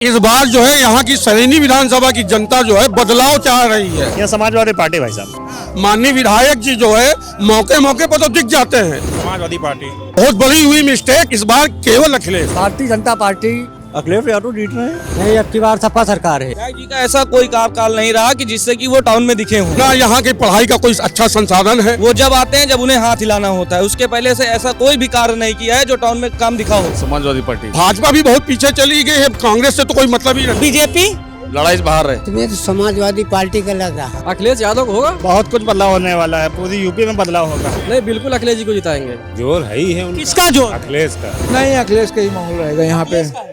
इस बार जो है यहाँ की सरेनी विधानसभा की जनता जो है बदलाव चाह रही है। यह समाजवादी पार्टी भाई साहब। माननीय विधायक जी जो है मौके मौके पर तो दिख जाते हैं। समाजवादी पार्टी। बहुत बड़ी हुई मिस्टेक इस बार केवल अखिलेश। भारतीय जनता पार्टी अखिलेश यादव जीत रहे हैं। नहीं, अब की बार सपा सरकार है। जी का ऐसा कोई कार्यकाल नहीं रहा कि जिससे कि वो टाउन में दिखे हों। ना यहाँ की पढ़ाई का कोई अच्छा संसाधन है। वो जब आते हैं जब उन्हें हाथ हिलाना होता है, उसके पहले से ऐसा कोई भी कार्य नहीं किया है जो टाउन में काम दिखा हो। समाजवादी पार्टी। भाजपा भी बहुत पीछे चली गई है, कांग्रेस से तो कोई मतलब ही नहीं। बीजेपी लड़ाई से बाहर है। तुम्हें तो समाजवादी पार्टी का लग रहा है। अखिलेश यादव होगा। बहुत कुछ बदलाव होने वाला है, पूरी यूपी में बदलाव होगा। नहीं, बिल्कुल अखिलेश जी को जिताएंगे। जोर है ही है उनका। किसका जोर? अखिलेश का। नहीं, अखिलेश का ही माहौल रहेगा यहाँ पे।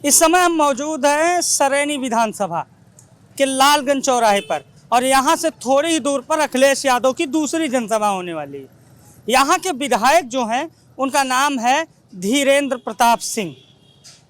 इस समय हम मौजूद हैं सरेनी विधानसभा के लालगंज चौराहे पर और यहाँ से थोड़ी ही दूर पर अखिलेश यादव की दूसरी जनसभा होने वाली है। यहाँ के विधायक जो हैं उनका नाम है धीरेन्द्र प्रताप सिंह।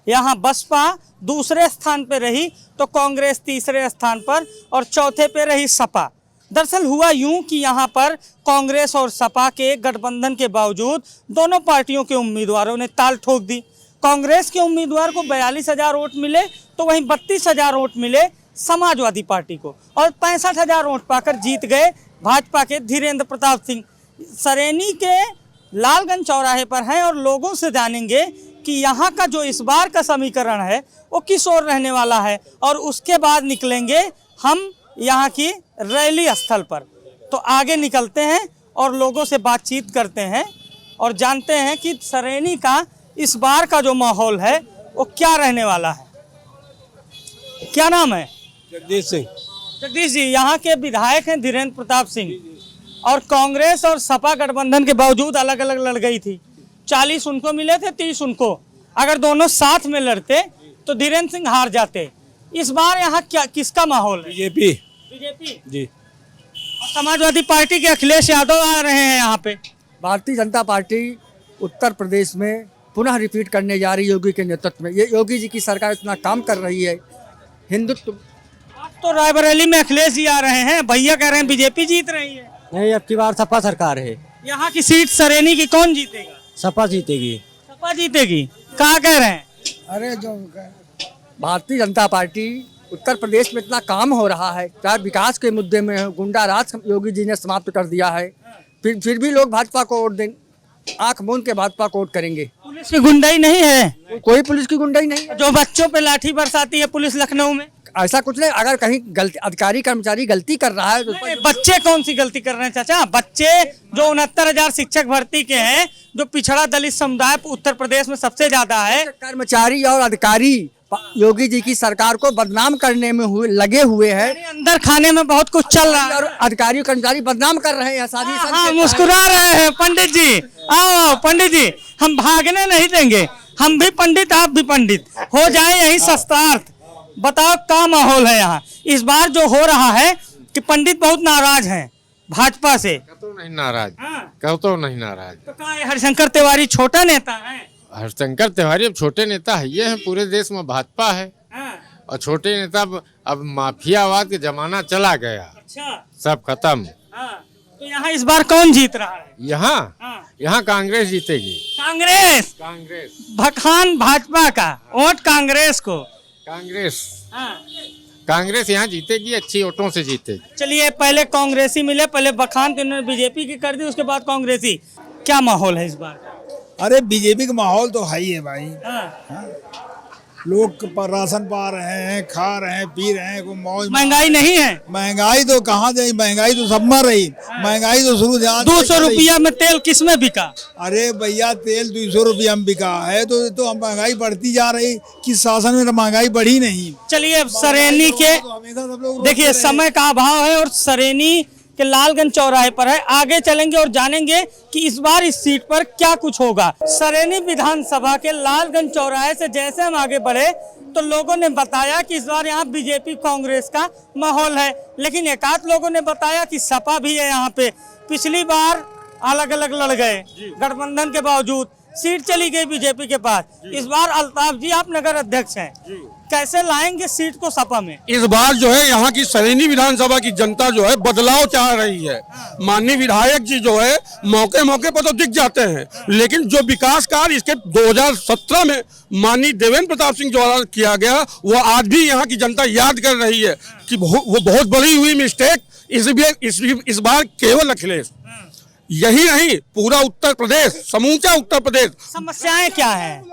यहाँ बसपा दूसरे स्थान पर रही तो कांग्रेस तीसरे स्थान पर और चौथे पे रही सपा। दरअसल हुआ यूं कि यहाँ पर कांग्रेस और सपा के गठबंधन के बावजूद दोनों पार्टियों के उम्मीदवारों ने ताल ठोक दी। कांग्रेस के उम्मीदवार को 42,000 वोट मिले तो वहीं 32,000 वोट मिले समाजवादी पार्टी को और 65,000 वोट पाकर जीत गए भाजपा के धीरेन्द्र प्रताप सिंह। सरेनी के लालगंज चौराहे पर हैं और लोगों से जानेंगे कि यहाँ का जो इस बार का समीकरण है वो किस ओर रहने वाला है और उसके बाद निकलेंगे हम यहाँ की रैली स्थल पर। तो आगे निकलते हैं और लोगों से बातचीत करते हैं और जानते हैं कि सरेनी का इस बार का जो माहौल है वो क्या रहने वाला है। क्या नाम है? जगदीश सिंह। जगदीश जी, यहाँ के विधायक हैं धीरेन्द्र प्रताप सिंह और कांग्रेस और सपा गठबंधन के बावजूद अलग अलग लड़ गई थी। 40 उनको मिले थे, 30 उनको। अगर दोनों साथ में लड़ते तो धीरेन्द्र सिंह हार जाते। इस बार यहाँ क्या किसका माहौल है? बीजेपी जी। और समाजवादी पार्टी के अखिलेश यादव आ रहे हैं यहाँ पे। भारतीय जनता पार्टी उत्तर प्रदेश में पुनः रिपीट करने जा रही योगी के नेतृत्व में। ये योगी जी की सरकार इतना काम कर रही है। हिंदुत्व अब तो रायबरेली में अखिलेश जी आ रहे हैं, भैया कह रहे हैं बीजेपी जीत रही है। नहीं, अब की बार सपा सरकार है। यहाँ की सीट सरेनी की कौन जीतेगा? सपा जीतेगी। सपा जीतेगी। कहाँ कह रहे हैं? अरे जो भारतीय जनता पार्टी उत्तर प्रदेश में इतना काम हो रहा है, चाहे विकास के मुद्दे में हो, गुंडा राज योगी जी ने समाप्त कर दिया है। फिर भी लोग भाजपा को वोट दें, आंख मूंद के भाजपा को वोट करेंगे। पुलिस की गुंडाई नहीं है? कोई पुलिस की गुंडाई नहीं है। जो बच्चों पे लाठी बरसाती है पुलिस लखनऊ में। ऐसा कुछ नहीं। अगर कहीं गलती अधिकारी कर्मचारी गलती कर रहा है तो नहीं, बच्चे कौन सी गलती कर रहे हैं चाचा? बच्चे जो 69,000 शिक्षक भर्ती के हैं, जो पिछड़ा दलित समुदाय उत्तर प्रदेश में सबसे ज्यादा है। कर्मचारी और अधिकारी योगी जी की सरकार को बदनाम करने में लगे हुए हैं। अंदर खाने में बहुत कुछ चल रहा है और अधिकारी कर्मचारी बदनाम कर रहे हैं। हाँ, मुस्कुरा रहे हैं। पंडित जी आओ, पंडित जी हम भागने नहीं देंगे। हम भी पंडित, आप भी पंडित, हो जाए यही शस्त्रार्थ। बताओ क्या माहौल है यहाँ इस बार? जो हो रहा है कि पंडित बहुत नाराज हैं भाजपा से। तो नहीं नाराज। हाँ। तो नहीं नाराज। तो कहा हरिशंकर तिवारी छोटा नेता है? हरिशंकर तिवारी अब छोटे नेता है, ये है पूरे देश में भाजपा है। हाँ। और छोटे नेता अब माफियावाद के जमाना चला गया। अच्छा। सब खत्म। हाँ। तो यहाँ इस बार कौन जीत रहा है? यहाँ हाँ। यहाँ कांग्रेस जीतेगी। कांग्रेस भखान भाजपा का वोट कांग्रेस को। कांग्रेस हाँ। कांग्रेस यहाँ जीतेगी, अच्छी वोटों से जीतेगी। चलिए, पहले कांग्रेसी मिले, पहले बखान तो इन्होंने बीजेपी की कर दी, उसके बाद कांग्रेसी। क्या माहौल है इस बार? अरे बीजेपी का माहौल तो है ही है भाई। हाँ। लोग पर राशन पा रहे हैं, खा रहे हैं, पी रहे हैं, कोई मौज। महंगाई नहीं है? महंगाई तो कहाँ जाए, महंगाई तो सब में रही। महंगाई तो शुरू 200 रुपया में तेल किस में बिका? अरे भैया, तेल 200 रुपया में बिका है तो हम महंगाई बढ़ती जा रही। किस शासन में महंगाई बढ़ी नहीं। चलिए, अब सरेनी के तो हमेशा सब लोग देखिए समय का अभाव है और सरेनी के लालगंज चौराहे पर है। आगे चलेंगे और जानेंगे कि इस बार इस सीट पर क्या कुछ होगा। सरेनी विधानसभा के लालगंज चौराहे से जैसे हम आगे बढ़े तो लोगों ने बताया कि इस बार यहाँ बीजेपी कांग्रेस का माहौल है, लेकिन एकाध लोगों ने बताया कि सपा भी है यहाँ पे। पिछली बार अलग अलग लड़ गए गठबंधन के बावजूद, सीट चली गई बीजेपी के पास। इस बार अल्ताफ जी आप नगर अध्यक्ष हैं, कैसे लाएंगे सीट को सपा में? इस बार जो है यहाँ की सरेनी विधानसभा की जनता जो है बदलाव चाह रही है। माननीय विधायक जी जो है मौके मौके पर तो दिख जाते हैं, लेकिन जो विकास कार्य इसके 2017 में माननीय देवेंद्र प्रताप सिंह द्वारा किया गया वो आज भी यहाँ की जनता याद कर रही है कि वो बहुत बड़ी हुई मिस्टेक। इस बार केवल अखिलेश, यही नहीं पूरा उत्तर प्रदेश, समूचा उत्तर प्रदेश। समस्याएं क्या है?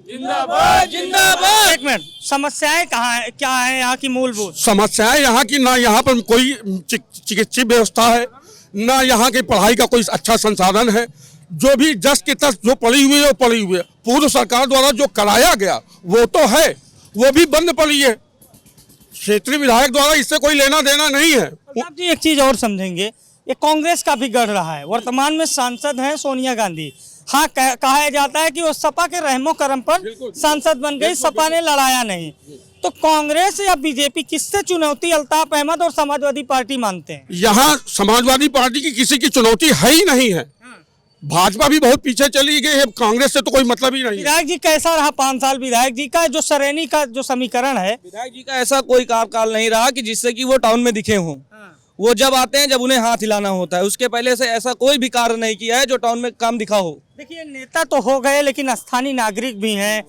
जिंदाबाद जिंदाबाद। एक मिनट, समस्याएं कहाँ है, क्या है यहाँ की मूलभूत समस्याएं यहाँ की ना यहाँ पर कोई चिकित्सीय व्यवस्था है, ना यहाँ की पढ़ाई का कोई अच्छा संसाधन है। जो भी जस के तस जो पड़ी हुई है वो पड़ी हुई है। पूर्व सरकार द्वारा जो कराया गया वो तो है, वो भी बंद पड़ी है। क्षेत्रीय विधायक द्वारा इससे कोई लेना देना नहीं है। प्रताप जी, एक चीज और समझेंगे, ये कांग्रेस का भी गढ़ रहा है। वर्तमान में सांसद हैं सोनिया गांधी। हाँ, कहा जाता है कि वो सपा के रहमो करम पर सांसद बन गई, सपा ने लड़ाया नहीं। तो कांग्रेस या बीजेपी किससे चुनौती अल्ताफ अहमद और समाजवादी पार्टी मानते हैं? यहाँ समाजवादी पार्टी की किसी की चुनौती है ही नहीं है। भाजपा भी बहुत पीछे चली गई है, कांग्रेस से तो कोई मतलब ही नहीं है। विधायक जी कैसा रहा 5 साल? विधायक जी का जो सरेनी का जो समीकरण है, विधायक जी का ऐसा कोई कार्यकाल नहीं रहा कि जिससे कि वो टाउन में दिखे हों। वो जब आते हैं जब उन्हें हाथ हिलाना होता है, उसके पहले से ऐसा कोई भी कार्य नहीं किया है जो टाउन में काम दिखा हो। देखिए, नेता तो हो गए लेकिन स्थानीय नागरिक भी हैं।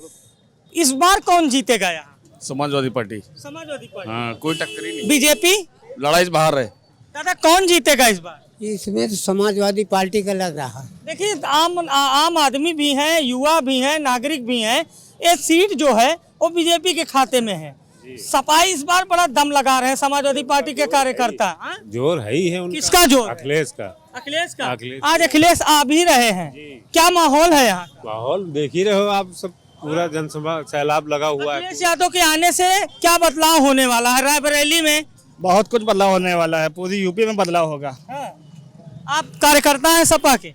इस बार कौन जीतेगा यहाँ? समाजवादी पार्टी। समाजवादी पार्टी। हाँ, कोई टक्कर ही नहीं। बीजेपी? लड़ाई से बाहर है। दादा, कौन जीतेगा इस बार? इसमें तो समाजवादी पार्टी का लग रहा है। देखिए, आम आदमी भी हैं, युवा भी हैं, नागरिक भी हैं। ये सीट जो है वो बीजेपी के खाते में है। सपाई इस बार बड़ा दम लगा रहे हैं समाजवादी पार्टी के कार्यकर्ता। जोर है ही है उनका। किसका जोर? अखिलेश का। अखिलेश का। अखिलेश। आज अखिलेश आ भी रहे हैं। क्या माहौल है यहाँ? माहौल देख ही रहे हो आप, सब पूरा जनसभा सैलाब लगा हुआ है। अखिलेश यादव के आने से क्या बदलाव होने वाला है? रायबरेली में बहुत कुछ बदलाव होने वाला है, पूरी यूपी में बदलाव होगा। आप कार्यकर्ता हैं सपा के,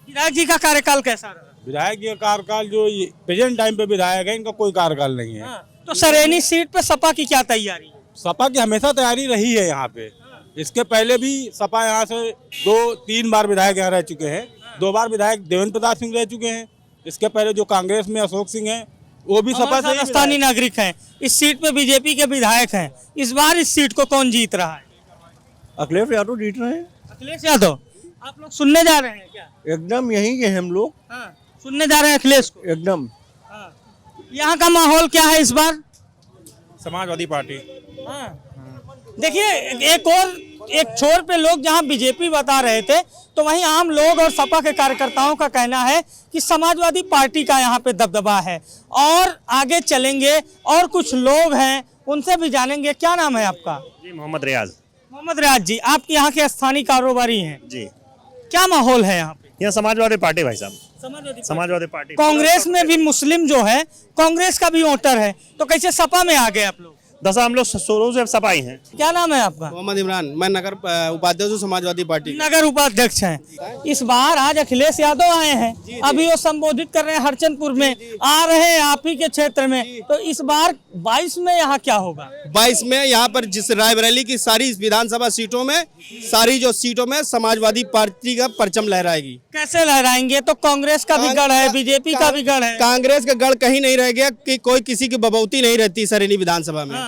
विधायक जी का कार्यकाल कैसा रहा? विधायक जी का कार्यकाल जो प्रेजेंट टाइम पे विधायक है, इनका कोई कार्यकाल नहीं है। तो सरेनी सीट पे सपा की क्या तैयारी? सपा की हमेशा तैयारी रही है यहाँ पे। इसके पहले भी सपा यहाँ से 2-3 बार विधायक यहाँ रह चुके हैं। 2 बार विधायक देवेंद्र प्रताप सिंह रह चुके हैं। इसके पहले जो कांग्रेस में अशोक सिंह हैं वो भी सपा से स्थानीय नागरिक हैं। इस सीट पे बीजेपी के विधायक हैं। इस बार इस सीट को कौन जीत रहा है? अखिलेश यादव जीत रहे हैं। अखिलेश यादव। आप लोग सुनने जा रहे हैं क्या? एकदम यही के हम लोग। सुनने जा रहे हैं अखिलेश को एकदम। यहाँ का माहौल क्या है इस बार? समाजवादी पार्टी। देखिए, एक छोर पे लोग जहाँ बीजेपी बता रहे थे, तो वहीं आम लोग और सपा के कार्यकर्ताओं का कहना है कि समाजवादी पार्टी का यहाँ पे दबदबा है। और आगे चलेंगे और कुछ लोग हैं, उनसे भी जानेंगे। क्या नाम है आपका? जी, मोहम्मद रियाज। मोहम्मद रियाज जी, आप यहाँ के स्थानीय कारोबारी हैं जी। क्या माहौल है यहाँ पे? यहाँ समाजवादी पार्टी भाई साहब, समाजवादी पार्टी। कांग्रेस में भी मुस्लिम जो है, कांग्रेस का भी वोटर है, तो कैसे सपा में आ गए आप लोग? दसा हम लोग शुरू से सपाई हैं। क्या नाम है आपका? मोहम्मद इमरान। मैं नगर उपाध्यक्ष हूँ समाजवादी पार्टी। नगर उपाध्यक्ष हैं। इस बार आज अखिलेश यादव आए हैं। अभी वो संबोधित कर रहे हैं हरचंदपुर में, आ रहे हैं आप ही के क्षेत्र में। तो इस बार 22 में यहाँ क्या होगा? 22 में यहाँ पर जिस रायबरेली की सारी विधानसभा सीटों में, सारी जो सीटों में समाजवादी पार्टी का परचम लहराएगी। कैसे लहराएंगे? तो कांग्रेस का भी गढ़ है, बीजेपी का भी गढ़ है। कांग्रेस का गढ़ कहीं नहीं रह गया कि कोई किसी की बबौती नहीं रहती सरेनी विधानसभा में।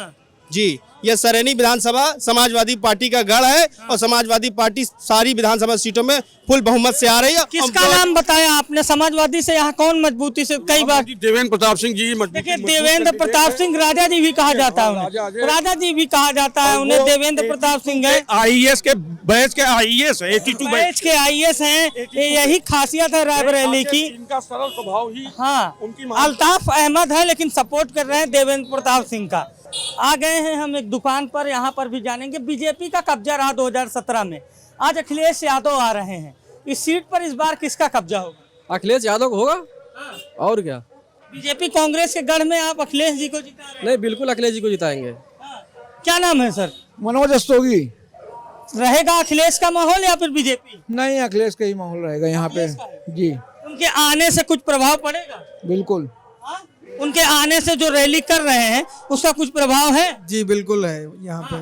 जी, ये सरेनी विधानसभा समाजवादी पार्टी का गढ़ है और समाजवादी पार्टी सारी विधानसभा सीटों में फुल बहुमत से आ रही है। किसका नाम बताया आपने? समाजवादी से यहाँ कौन मजबूती से? कई बार देवेंद्र प्रताप सिंह जी। देखिए, देवेंद्र प्रताप सिंह, राजा जी भी कहा जाता है उन्हें, राजा जी भी कहा जाता है उन्हें। देवेंद्र प्रताप सिंह है IAS के बैच के IAS है, 82 बैच के IAS हैं। यही खासियत है रायबरेली की। इनका सरल स्वभाव ही। हाँ, अल्ताफ अहमद है लेकिन सपोर्ट कर रहे हैं देवेंद्र प्रताप सिंह का। आ गए हैं हम एक दुकान पर, यहाँ पर भी जानेंगे। बीजेपी का कब्जा रहा 2017 में, आज अखिलेश यादव आ रहे हैं। इस सीट पर इस बार किसका कब्जा होगा? अखिलेश यादव को होगा। और क्या? बीजेपी कांग्रेस के गढ़ में आप अखिलेश जी को जिता रहे हैं? नहीं, बिल्कुल अखिलेश जी को जिताएंगे। क्या नाम है सर? मनोज रस्तोगी। रहेगा अखिलेश का माहौल या फिर बीजेपी? नहीं, अखिलेश का ही माहौल रहेगा यहाँ पे। जी, उनके आने से कुछ प्रभाव पड़ेगा? बिल्कुल। उनके आने से जो रैली कर रहे हैं उसका कुछ प्रभाव है? जी बिल्कुल है यहाँ पे।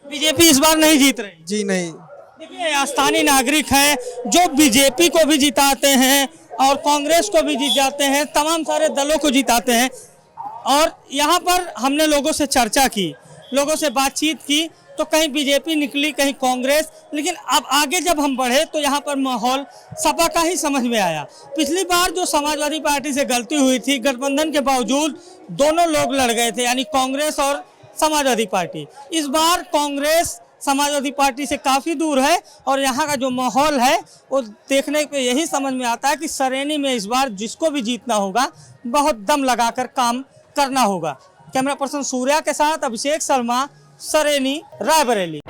बीजेपी इस बार नहीं जीत रही? जी नहीं। देखिए, स्थानीय नागरिक हैं जो बीजेपी को भी जिताते हैं और कांग्रेस को भी जीत जाते हैं, तमाम सारे दलों को जिताते हैं। और यहाँ पर हमने लोगों से चर्चा की, लोगों से बातचीत की, तो कहीं बीजेपी निकली, कहीं कांग्रेस, लेकिन अब आगे जब हम बढ़े तो यहाँ पर माहौल सपा का ही समझ में आया। पिछली बार जो समाजवादी पार्टी से गलती हुई थी, गठबंधन के बावजूद दोनों लोग लड़ गए थे, यानी कांग्रेस और समाजवादी पार्टी। इस बार कांग्रेस समाजवादी पार्टी से काफ़ी दूर है और यहाँ का जो माहौल है वो देखने पे यही समझ में आता है कि सरेनी में इस बार जिसको भी जीतना होगा बहुत दम लगाकर काम करना होगा। कैमरा पर्सन सूर्या के साथ अभिषेक शर्मा, सरेनी, रायबरेली।